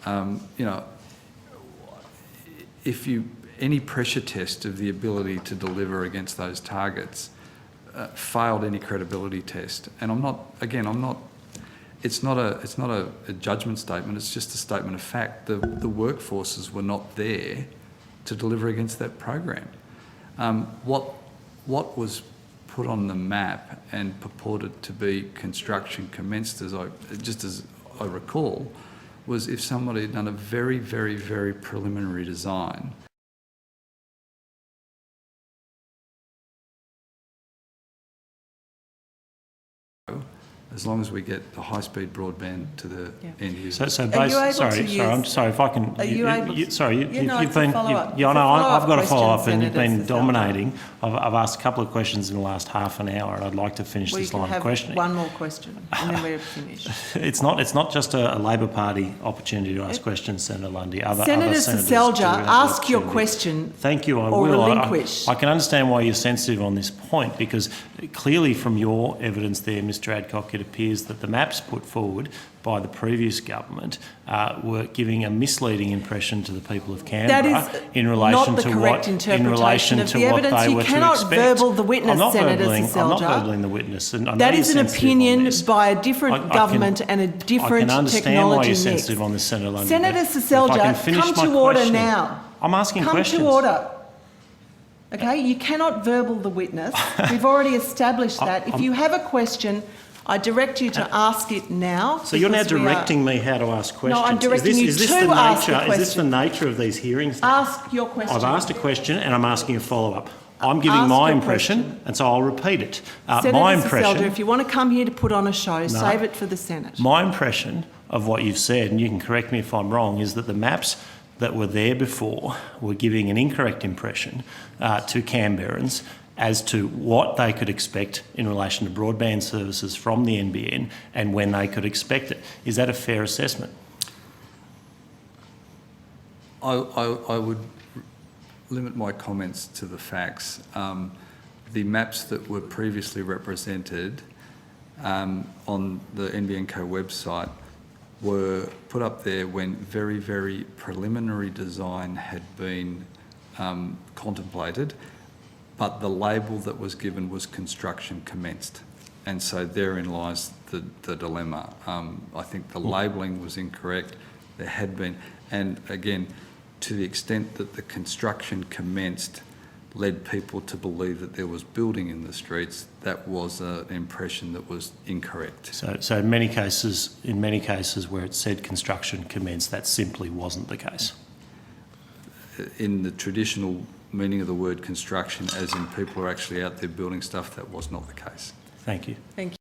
You know, if any pressure test of the ability to deliver against those targets failed any credibility test. And it's not a judgment statement, it's just a statement of fact. The workforces were not there to deliver against that program. What was put on the map and purported to be construction commenced, as I recall, was if somebody had done a very, very, very preliminary design. As long as we get the high-speed broadband to the end user. Sorry, I'm sorry if I can. Are you able to? You've been. I've got to follow up, and you've been dominating. I've asked a couple of questions in the last half an hour, and I'd like to finish this line of questioning. One more question, and then we're finished. It's not just a Labor Party opportunity to ask questions, Senator Lundy. Senator Seselja, ask your question. Thank you. I or will. Relinquish. I can understand why you're sensitive on this point, because clearly from your evidence there, Mr. Adcock, it appears that the maps put forward by the previous government were giving a misleading impression to the people of Canberra in relation to what they were to expect. You cannot verbal the witness, Senator Seselja. I'm not verbally the witness. And that is an opinion by a different government and a different technology mix. I can understand why you're sensitive on this, Senator Lundy. Senator Seselja, come to order now. I'm asking questions. Come to order. Okay, you cannot verbal the witness. We've already established that. If you have a question, I direct you to ask it now. So you're now directing me how to ask questions. No, I'm directing you to ask a question. Is this the nature of these hearings? Ask your question. I've asked a question and I'm asking a follow-up. I'm giving my impression, and so I'll repeat it. My impression. Seselja, if you want to come here to put on a show, save it for the Senate. My impression of what you've said, and you can correct me if I'm wrong, is that the maps that were there before were giving an incorrect impression to Canberrans as to what they could expect in relation to broadband services from the NBN and when they could expect it. Is that a fair assessment? I would limit my comments to the facts. The maps that were previously represented on the NBN Co website were put up there when very, very preliminary design had been contemplated, but the label that was given was construction commenced. And so therein lies the dilemma. I think the labelling was incorrect. There had been, and again, to the extent that the construction commenced led people to believe that there was building in the streets, that was an impression that was incorrect. So in many cases where it said construction commenced, that simply wasn't the case. In the traditional meaning of the word construction, as in people are actually out there building stuff, that was not the case. Thank you. Thank you.